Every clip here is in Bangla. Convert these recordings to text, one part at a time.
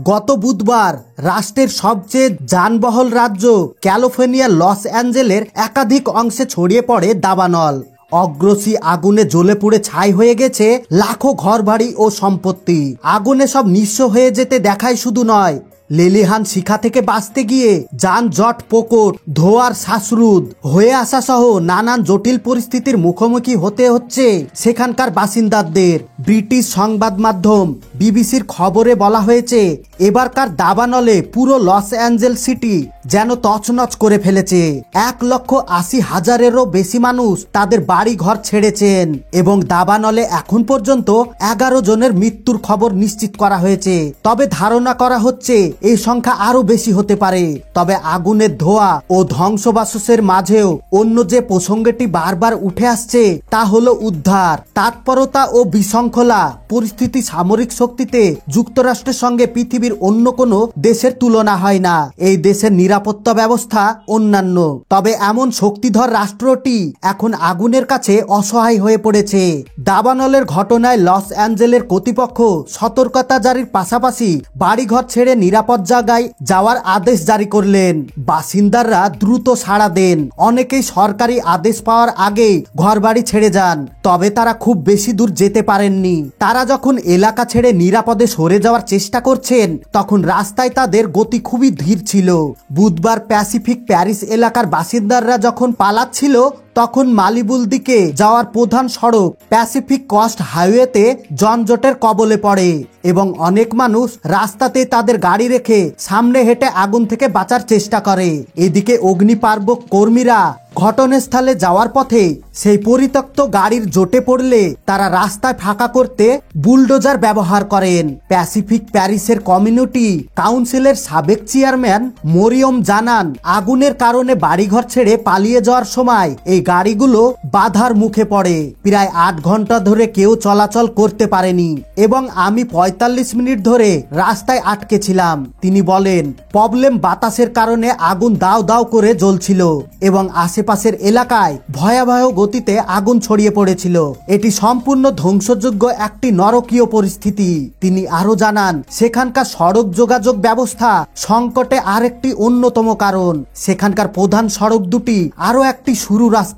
গত বুধবার রাষ্ট্রের সবচেয়ে যানবহল রাজ্য ক্যালিফোর্নিয়ার লস অ্যাঞ্জেলের একাধিক অংশে ছড়িয়ে পড়ে দাবানল। অগ্রসী আগুনে জ্বলে পুড়ে ছাই হয়ে গেছে লাখো ঘরবাড়ি ও সম্পত্তি। আগুনে সব নিঃস্ব হয়ে যেতে দেখাই শুধু নয়, লেলিহান শিখা থেকে বাঁচতে গিয়ে যানজট, প্রকট ধোঁয়ার শ্বাসরুদ্ধ হয়ে আসা সহ নানান জটিল পরিস্থিতির মুখোমুখি হতে হচ্ছে সেখানকার বাসিন্দাদের। ব্রিটিশ সংবাদ মাধ্যম বিবিসির খবরে বলা হয়েছে, এবারকার দাবানলে পুরো লস অ্যাঞ্জেল সিটি যেন তছনছ করে ফেলেছে। 1,80,000-এরও বেশি মানুষ তাদের বাড়ি ঘর ছেড়েছেন এবং দাবানলে এখন পর্যন্ত 11 জনের মৃত্যুর খবর নিশ্চিত করা হয়েছে। তবে ধারণা করা হচ্ছে এই সংখ্যা আরো বেশি হতে পারে। তবে আগুনের ধোঁয়া ও ধ্বংসবাসসের মাঝেও অন্য যে প্রসঙ্গটি বারবার উঠে আসছে তা হলো উদ্ধার তৎপরতা ও বিশৃঙ্খলা পরিস্থিতি। সামরিক শক্তিতে যুক্তরাষ্ট্রের সঙ্গে পৃথিবীর অন্য কোনো দেশের তুলনা হয় না। এই দেশের নিরাপত্তা ব্যবস্থা অন্যান্য। তবে এমন শক্তিধর রাষ্ট্রটি এখন আগুনের কাছে অসহায় হয়ে পড়েছে। দাবানলের ঘটনায় লস অ্যাঞ্জেলের কর্তৃপক্ষ সতর্কতা জারির পাশাপাশি বাড়িঘর ছেড়ে নিরাপদ জায়গায় যাওয়ার আদেশ জারি করলেন। বাসিন্দারা দ্রুত সাড়া দেন। অনেকেই সরকারি আদেশ পাওয়ার আগেই ঘরবাড়ি ছেড়ে যান। তবে তারা খুব বেশি দূর যেতে পারেননি। তারা যখন এলাকা ছেড়ে নিরাপদে সরে যাওয়ার চেষ্টা করছেন তখন রাস্তায় তাদের গতি খুবই ধীর ছিল। বুধবার প্যাসিফিক প্যারিস এলাকার বাসিন্দারা যখন পালাচ্ছিল তখন মালিবুর দিকে যাওয়ার প্রধান সড়ক প্যাসিফিক কোস্ট হাইওয়েতে যানজটের কবলে পড়ে এবং অনেক মানুষ রাস্তাতে তাদের গাড়ি রেখে সামনে হেঁটে আগুন থেকে বাঁচার চেষ্টা করে। এদিকে অগ্নিনির্বাপক কর্মীরা ঘটনাস্থলে যাওয়ার পথে সেই পরিত্যক্ত গাড়ির জোটে পড়লে তারা রাস্তায় ফাঁকা করতে বুলডোজার ব্যবহার করেন। প্যাসিফিক প্যারিসের কমিউনিটি কাউন্সিলের সাবেক চেয়ারম্যান মরিয়ম জানান, আগুনের কারণে বাড়িঘর ছেড়ে পালিয়ে যাওয়ার সময় এই গাড়িগুলো বাধার মুখে পড়ে। প্রায় 8 ঘন্টা ধরে কেউ চলাচল করতে পারেনি এবং আমি 45 মিনিট ধরে রাস্তায় আটকে ছিলাম। তিনি বলেন, প্রবলেম বাতাসের কারণে আগুন দাউ দাউ করে জ্বলছিল এবং আশেপাশের এলাকায় ভয়াবহ গতিতে আগুন ছড়িয়ে পড়েছিল। এটি সম্পূর্ণ ধ্বংসযোগ্য একটি নরকীয় পরিস্থিতি। তিনি আরো জানান, সেখানকার সড়ক যোগাযোগ ব্যবস্থা সংকটে আরেকটি অন্যতম কারণ। সেখানকার প্রধান সড়ক দুটি আরো একটি সরু রাস্তা।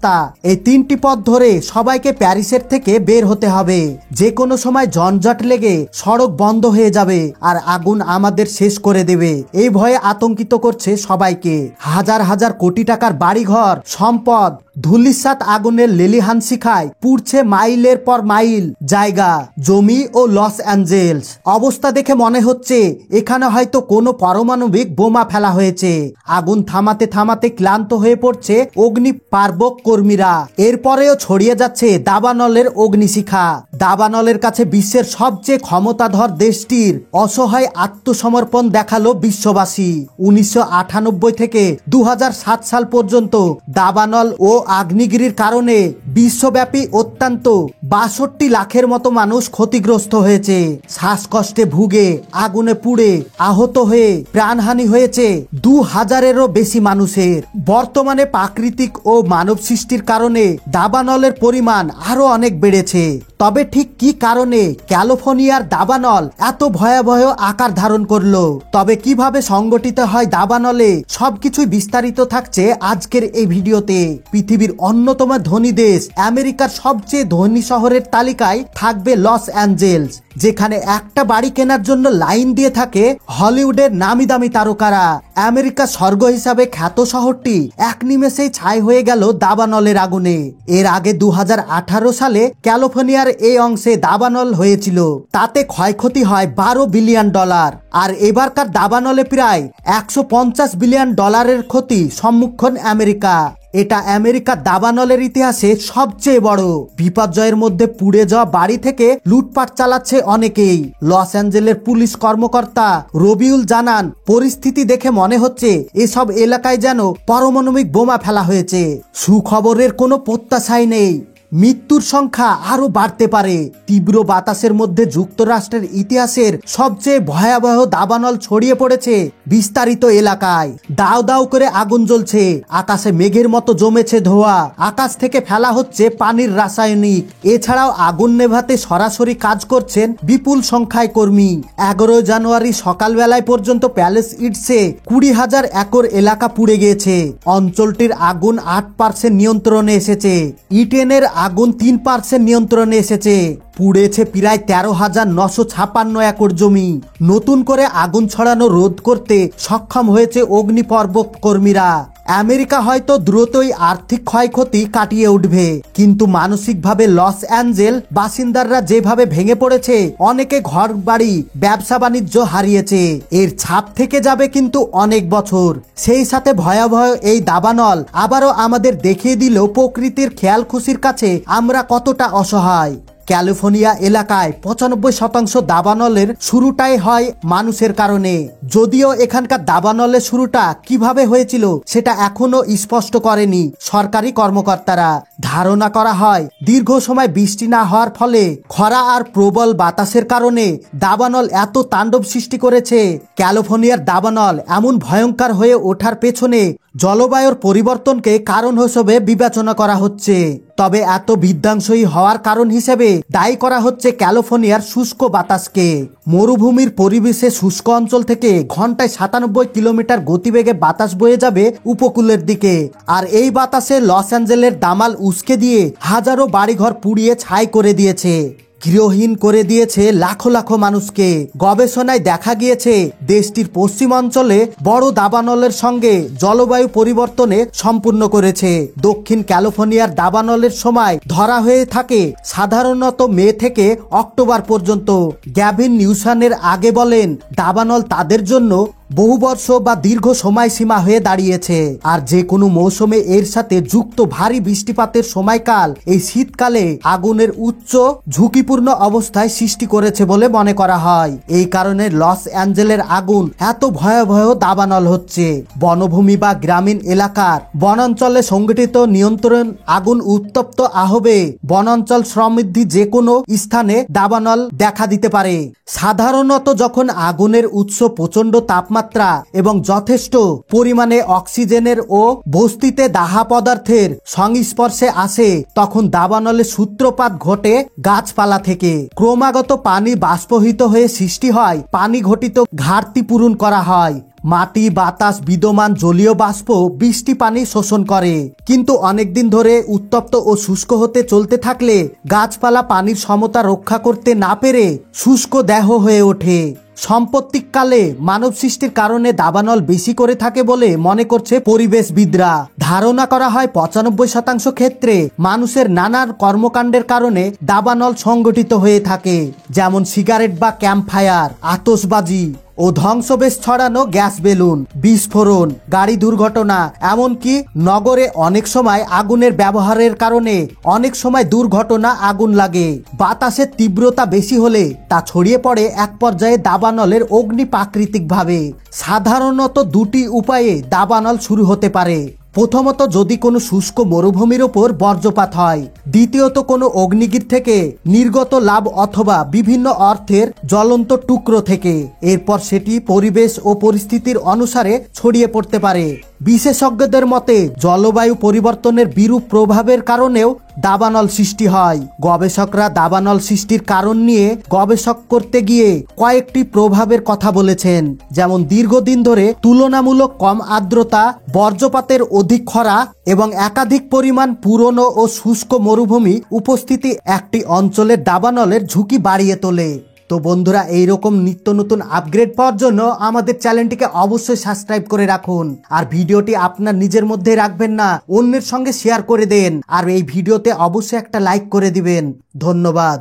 এই 3টি পথ ধরে সবাইকে প্যারিসের থেকে বের হতে হবে। যে কোনো সময় যানজট লেগে সড়ক বন্ধ হয়ে যাবে আর আগুন আমাদের শেষ করে দেবে। এই ভয়ে আতঙ্কিত করছে সবাইকে। হাজার হাজার কোটি টাকার বাড়িঘর, সম্পদ ধূলিসাৎ আগুনের লেলিহান শিখায় পুড়ছে মাইলের পর মাইল জায়গা, জমি ও লস অ্যাঞ্জেলস। অবস্থা দেখে মনে হচ্ছে এখানে হয়তো কোনো পারমাণবিক বোমা ফেলা হয়েছে। আগুন থামাতে থামাতে ক্লান্ত হয়ে পড়ছে অগ্নিনির্বাপক কর্মীরা। এরপরেও ছড়িয়ে যাচ্ছে দাবানলের অগ্নিশিখা। দাবানলের কাছে বিশ্বের সবচেয়ে ক্ষমতাধর দেশটির অসহায় আত্মসমর্পণ দেখালো বিশ্ববাসী। 1998 থেকে 2007 সাল পর্যন্ত দাবানল ও আগ্নেয়গিরির কারণে বিশ্বব্যাপী অত্যন্ত 62 লাখের মতো মানুষ ক্ষতিগ্রস্ত হয়েছে। শ্বাসকষ্টে ভুগে, আগুনে পুড়ে আহত হয়ে প্রাণহানি হয়েছে 2000-এরও বেশি মানুষের। বর্তমানে প্রাকৃতিক ও মানব সৃষ্টির কারণে দাবানলের পরিমাণ আরো অনেক বেড়েছে। তবে ঠিক কি কারণে ক্যালিফোর্নিয়ার দাবানল এত ভয়াবহ আকার ধারণ করলো, তবে কিভাবে সংগঠিত হয় দাবানলে, সবকিছুই বিস্তারিত থাকছে আজকের এই ভিডিওতে। পৃথিবীর অন্যতম ধনী দেশ আমেরিকার সবচেয়ে ধনী শহরের তালিকায় থাকবে লস অ্যাঞ্জেলস, যেখানে একটা বাড়ি কেনার জন্য লাইন দিয়ে থাকে হলিউডের নামি দামি তারকারা। আমেরিকার স্বর্গ হিসাবে খ্যাত শহরটি এক নিমেষেই ছাই হয়ে গেল দাবানলের আগুনে। এর আগে 2018 সালে ক্যালিফোর্নিয়ার এই অংশে দাবানল হয়েছিল। তাতে ক্ষয়ক্ষতি হয় $12 বিলিয়ন। আর এবারকার দাবানলে প্রায় $150 বিলিয়ন ক্ষতি সম্মুখীন আমেরিকা। এটা আমেরিকার দাবানলের ইতিহাসে সবচেয়ে বড় বিপর্যয়ের মধ্যে। পুড়ে যাওয়া বাড়ি থেকে লুটপাট চালাচ্ছে অনেকেই। লস অ্যাঞ্জেলের পুলিশ কর্মকর্তা রবিউল জানান, পরিস্থিতি দেখে মনে হচ্ছে এসব এলাকায় যেন পারমাণবিক বোমা ফেলা হয়েছে। সুখবরের কোনো প্রত্যাশাই নেই। মৃত্যুর সংখ্যা আরো বাড়তে পারে। তীব্র বাতাসের মধ্যে যুক্তরাষ্ট্রের ইতিহাসের সবচেয়ে ভয়াবহ দাবানল ছড়িয়ে পড়েছে বিস্তারিত এলাকায়। দাও দাও করে আগুন জ্বলছে, আকাশে মেঘের মতো জমেছে ধোঁয়া, আকাশ থেকে ফেলা হচ্ছে পানির রাসায়নিক। এছাড়াও আগুন নেভাতে সরাসরি কাজ করছেন বিপুল সংখ্যায় কর্মী। 11 জানুয়ারি সকালবেলায় পর্যন্ত প্যালেস ইটসে 20,000 একর এলাকা পুড়ে গিয়েছে। অঞ্চলটির আগুন 8% নিয়ন্ত্রণে এসেছে। ইটেনের আগুন 3% নিয়ন্ত্রণে এসেছে। পুড়েছে প্রায় 13,956 একর জমি। নতুন করে আগুন ছড়ানো রোধ করতে সক্ষম হয়েছে অগ্নিপর্ব কর্মীরা। আমেরিকা হয়তো দ্রুতই আর্থিক ক্ষয়ক্ষতি কাটিয়ে উঠবে, কিন্তু মানসিকভাবে লস অ্যাঞ্জেল বাসিন্দারা যেভাবে ভেঙে পড়েছে, অনেকে ঘর বাড়ি ব্যবসা বাণিজ্য হারিয়েছে। এর ছাপ থেকে যাবে কিন্তু অনেক বছর। সেই সাথে ভয়াবহ এই দাবানল আবারও আমাদের দেখিয়ে দিল প্রকৃতির খেয়াল খুশির কাছে আমরা কতটা অসহায়। ক্যালিফোর্নিয়া এলাকায় 95% দাবানলের শুরুটাই হয় মানুষের কারণে। যদিও এখানকার দাবানলের শুরুটা কিভাবে হয়েছিল সেটা এখনো স্পষ্ট করেনি সরকারি কর্মকর্তারা। ধারণা করা হয় দীর্ঘ সময় বৃষ্টি না হওয়ার ফলে খরা আর প্রবল বাতাসের কারণে দাবানল এত তাণ্ডব সৃষ্টি করেছে। ক্যালিফোর্নিয়ার দাবানল এমন ভয়ঙ্কর হয়ে ওঠার পেছনে জলবায়ুর পরিবর্তনকে কারণ হিসেবে বিবেচনা করা হচ্ছে। তবে এত বিধ্বংসী হওয়ার কারণ হিসেবে দায়ী করা হচ্ছে ক্যালিফোর্নিয়ার শুষ্ক বাতাসকে। মরুভূমির পরিবেশে শুষ্ক অঞ্চল থেকে ঘন্টায় 97 কিলোমিটার গতিবেগে বাতাস বয়ে যাবে উপকূলের দিকে। আর এই বাতাসে লস অ্যাঞ্জেলের দামাল উস্কে দিয়ে হাজারো বাড়িঘর পুড়িয়ে ছাই করে দিয়েছে, গৃহহীন করে দিয়েছে লাখো লাখো মানুষকে। গবেষণায় দেখা গিয়েছে দেশটির পশ্চিম অঞ্চলে বড় দাবানলের সঙ্গে জলবায়ু পরিবর্তনে সম্পূর্ণ করেছে। দক্ষিণ ক্যালিফোর্নিয়ার দাবানলের সময় ধরা হয়ে থাকে সাধারণত মে থেকে অক্টোবর পর্যন্ত। গ্যাভিন নিউসানের আগে বলেন, দাবানল তাদের জন্য বহু বর্ষ বা দীর্ঘ সময়সীমা হয়ে দাঁড়িয়েছে। আর যে কোনো মৌসুমে এর সাথে যুক্ত ভারী বৃষ্টিপাতের সময়কাল এই শীতকালে আগুনের উচ্চ ঝুঁকিপূর্ণ অবস্থায় সৃষ্টি করেছে বলে মনে করা হয়। এই কারণে লস অ্যাঞ্জেলের আগুন এত ভয়াবহ দাবানল হচ্ছে। বনভূমি বা গ্রামীণ এলাকার বনাঞ্চলে সংগঠিত নিয়ন্ত্রণ আগুন উত্তপ্ত আহবে বনাঞ্চল সমৃদ্ধি যে কোনো স্থানে দাবানল দেখা দিতে পারে। সাধারণত যখন আগুনের উৎস প্রচন্ড তাপমাত্রা এবং যথেষ্ট পরিমাণে অক্সিজেনের ও বস্তিতে দাহা পদার্থের সংস্পর্শে আসে, তখন দাবানলের সূত্রপাত ঘটে গাছপালা থেকে। ক্রমাগত পানি বাষ্পীভূত হয়ে সৃষ্টি হয় পানি ঘটিত ঘাটতি পূরণ করা হয়। মাটি, বাতাস, বিদ্যমান জলীয় বাষ্প বৃষ্টি পানি শোষণ করে। কিন্তু অনেকদিন ধরে উত্তপ্ত ও শুষ্ক হতে চলতে থাকলে গাছপালা পানির সমতা রক্ষা করতে না পেরে শুষ্ক দেহ হয়ে ওঠে। সাম্প্রতিককালে মানব সৃষ্টির কারণে দাবানল বেশি করে থাকে বলে মনে করছে পরিবেশবিদরা। ধারণা করা হয় 95% ক্ষেত্রে মানুষের নানান কর্মকাণ্ডের কারণে দাবানল সংগঠিত হয়ে থাকে, যেমন সিগারেট বা ক্যাম্পফায়ার, আতশবাজি ও ধ্বংসবেশ ছড়ানো গ্যাস বেলুন, বিস্ফোরণ, গাড়ি দুর্ঘটনা, এমনকি নগরে অনেক সময় আগুনের ব্যবহারের কারণে অনেক সময় দুর্ঘটনা আগুন লাগে। বাতাসের তীব্রতা বেশি হলে তা ছড়িয়ে পড়ে এক পর্যায়ে দাবানলের অগ্নি প্রাকৃতিকভাবে। সাধারণত দুটি উপায়ে দাবানল শুরু হতে পারে। প্রথমত, যদি কোনো শুষ্ক মরুভূমির ওপর বজ্রপাত হয়। দ্বিতীয়ত, কোনো অগ্নিগির থেকে নির্গত লাভ অথবা বিভিন্ন অর্থের জ্বলন্ত টুকরো থেকে। এরপর সেটি পরিবেশ ও পরিস্থিতির অনুসারে ছড়িয়ে পড়তে পারে। বিশেষজ্ঞদের মতে জলবায়ু পরিবর্তনের বিরূপ প্রভাবের কারণেও দাবানল সৃষ্টি হয়। গবেষকরা দাবানল সৃষ্টির কারণ নিয়ে গবেষক করতে গিয়ে কয়েকটি প্রভাবের কথা বলেছেন, যেমন দীর্ঘদিন ধরে তুলনামূলক কম আর্দ্রতা, বজ্রপাতের অধিক খরা এবং একাধিক পরিমাণ পুরনো ও শুষ্ক মরুভূমি উপস্থিতি একটি অঞ্চলের দাবানলের ঝুঁকি বাড়িয়ে তোলে। তো বন্ধুরা, এইরকম নিত্য নতুন আপগ্রেড পাওয়ার জন্য আমাদের চ্যানেলটিকে অবশ্যই সাবস্ক্রাইব করে রাখুন। আর ভিডিওটি আপনার নিজের মধ্যে রাখবেন না, অন্যের সঙ্গে শেয়ার করে দেন। আর এই ভিডিওতে অবশ্যই একটা লাইক করে দিবেন। ধন্যবাদ।